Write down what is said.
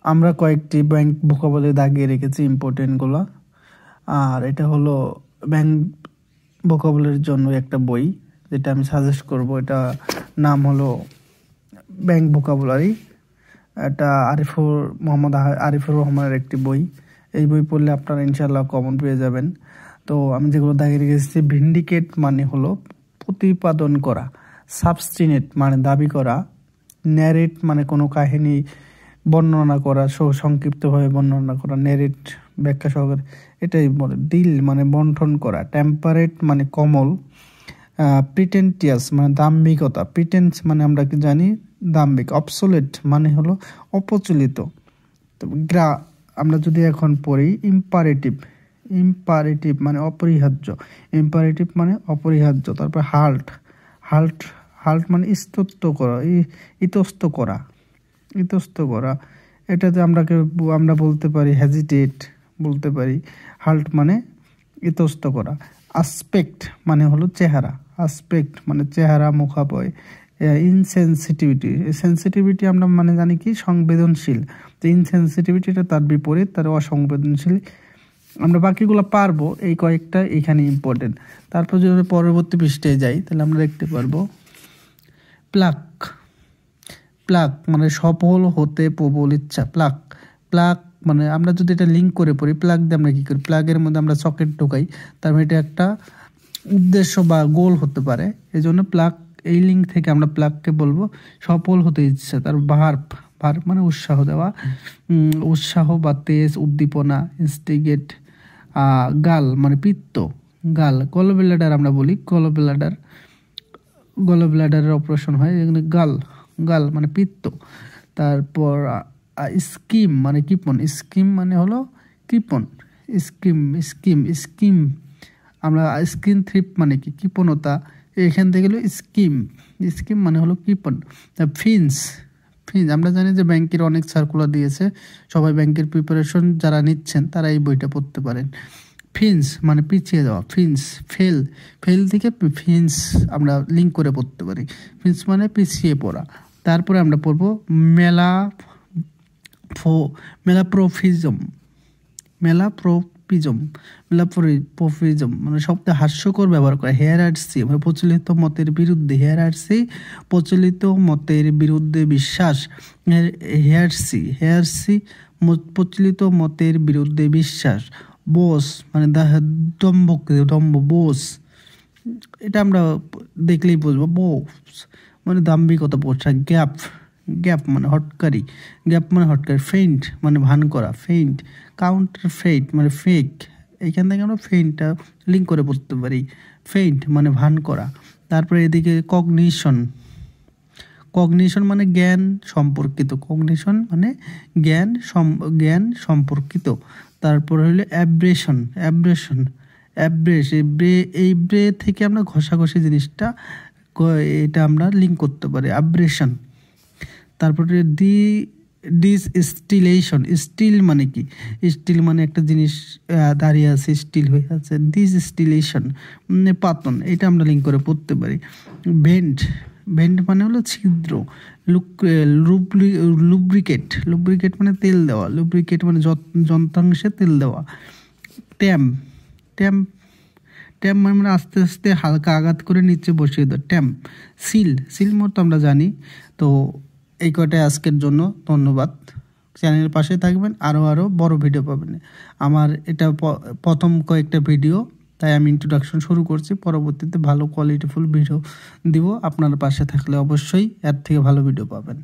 আমরা কয়েকটি bank vocabulary দাগিয়ে রেখেছি ইম্পর্টেন্টগুলো। আর এটা হলো ব্যাংক ভোকাবুলারির জন্য একটা বই, যেটা আমি সাজেস্ট করব। এটা নাম হলো ব্যাংক ভোকাবুলারি। এটা মোহাম্মদ আরিফুর রহমানের একটি বই। এই বই পড়লে আপনারা ইনশাআল্লাহ কমন পেয়ে যাবেন। তো আমি যেগুলো দাগিয়ে রেখেছি, ভিন্ডিকেট মানে হলো প্রতিপাদন করা, সাবস্টিনেট মানে দাবি করা, ন্যারেট মানে কোনো কাহিনী বর্ণনা করা, সংক্ষিপ্তভাবে বর্ণনা করা, ন্যারেট ব্যাখ্যা সহকারে, এটাই বলে। ডিল মানে বন্টন করা, টেম্পারেট মানে কোমল, প্রিটেন্টিয়াস মানে দাম্ভিকতা, প্রিটেন্স মানে আমরা কি জানি দাম্ভিক, অবসোলেট মানে হলো অপ্রচলিত। আমরা যদি এখন পড়ি ইম্পারেটিভ, ইম্পারেটিভ মানে অপরিহার্য, ইম্পারেটিভ মানে অপরিহার্য। তারপর হাল্ট, হাল্ট হাল্ট মানে ইতস্তত করা, ইতস্ত করা, ইতস্ত করা। এটাতে আমরা বলতে পারি হেজিটেট, বলতে পারি। হাল্ট মানে ইতস্ত করা। আসপেক্ট মানে হলো চেহারা, আসপেক্ট মানে চেহারা, মুখাবয়। ইনসেনসিটিভিটি, সেন্সিটিভিটি আমরা মানে জানি কি সংবেদনশীল, তো ইনসেনসিটিভিটিটা তার বিপরীত, তার অসংবেদনশীল। আমরা বাকিগুলো পারবো, এই কয়েকটা এখানে ইম্পর্টেন্ট। তারপর যদি পরবর্তী পৃষ্ঠায় যাই তাহলে আমরা দেখতে পারবো প্লাক, প্লাক মানে সফল হতে প্রবল ইচ্ছা, প্লাক। প্লাক মানে আমরা যদি এটা লিঙ্ক করে পড়ি, প্লাগ দিয়ে আমরা কী করি, প্লাগের মধ্যে আমরা সকেট ঢোকাই, তার মানে এটা একটা উদ্দেশ্য বা গোল হতে পারে। এই জন্য প্লাগ, এই লিঙ্ক থেকে আমরা প্লাগকে বলবো সফল হতে ইচ্ছা। তার ভার্ব, ভার্ব মানে উৎসাহ দেওয়া, উৎসাহ বা তেজ, উদ্দীপনা, ইনস্টিগেট। গাল মানে পিত্ত, গাল। গলব্লাডার আমরা বলি, গলব্লাডার, গলব্লাডারের অপারেশন হয় এখানে। গাল, গাল মানে পিত্ত। তারপর স্কিম মানে কৃপণ, স্কিম মানে হলো কৃপণ, স্কিম, স্কিম, স্কিম। আমরা স্কিন থ্রিপ মানে কি কৃপণতা, এখান থেকে হলো স্কিম, স্কিম মানে হলো কৃপণ। ফিন্স, ফিন্স আমরা জানি যে ব্যাংকের অনেক সার্কুলার দিয়েছে, সবাই ব্যাংকের প্রিপারেশন যারা নিচ্ছেন তারা এই বইটা পড়তে পারেন। ফিন্স মানে পিছিয়ে যাওয়া, ফিন্স। ফেল, ফেল থেকে ফিন্স আমরা লিঙ্ক করে পড়তে পারি, ফিন্স মানে পিছিয়ে পড়া। তারপরে আমরা পড়বো মেলাপ্রোফিজম, মেলাপ্রোপিজম, মেলাপ্রোপিজম মানে সবচেয়ে হাস্যকর ব্যবহার করা। হেয়ারার্সি মানে প্রচলিত মতের বিরুদ্ধে, হেয়ারার্সি প্রচলিত মতের বিরুদ্ধে বিশ্বাস। হেয়ারসি, হেয়ারসি প্রচলিত মতের বিরুদ্ধে বিশ্বাস। বোস মানে দম্ভ, দম্ভ, বোস এটা আমরা দেখলেই বুঝবো। বোস মানে দাম্ভিকতা, পোশাক। গ্যাপ, গ্যাপ মানে হটকারি, গ্যাপ মানে হটকারি। ফেইন্ট মানে ভান করা, ফেইন্ট। কাউন্টার ফেইট মানে ফেক, এইখান থেকে আমরা ফেইন্টটা লিঙ্ক করে পড়তে পারি। ফেইন্ট মানে ভান করা। তারপরে এদিকে কগনিশন, কগনিশন মানে জ্ঞান সম্পর্কিত, কগনিশন মানে জ্ঞান, জ্ঞান সম্পর্কিত। তারপরে হলো অ্যাব্রেশন, অ্যাব্রেশন, অ্যাব্রেশ, এই ব্রে থেকে আমরা ঘষাঘষি জিনিসটা, এটা আমরা লিঙ্ক করতে পারি, অ্যাব্রেশন। তারপরে ডিসস্টিলেশন, স্টিল মানে কি, স্টিল মানে একটা জিনিস দাঁড়িয়ে আছে, স্টিল হয়ে আছে। ডিসস্টিলেশন পাতন, এটা আমরা লিঙ্ক করে পড়তে পারি। ভেন্ট, ভেন্ট মানে হলো ছিদ্র। লুব্রিকেট, লুব্রিকেট মানে তেল দেওয়া, লুব্রিকেট মানে যন্ত্রাংশে তেল দেওয়া। ট্যাম্প, ট্যাম্প, ট্যাম্প মানে আস্তে আস্তে হালকা আঘাত করে নিচে বসিয়ে দেওয়া, ট্যাম্প। সিল, সিল মতো আমরা জানি। তো এই কয়টাই আজকের জন্য, ধন্যবাদ। চ্যানেলের পাশে থাকবেন, আরও বড় ভিডিও পাবেন। আমার এটা প্রথম কয়েকটা ভিডিও, তাই আমি ইন্ট্রোডাকশন শুরু করছি, পরবর্তীতে ভালো কোয়ালিটিফুল ভিডিও দিব। আপনার পাশে থাকলে অবশ্যই এর থেকে ভালো ভিডিও পাবেন।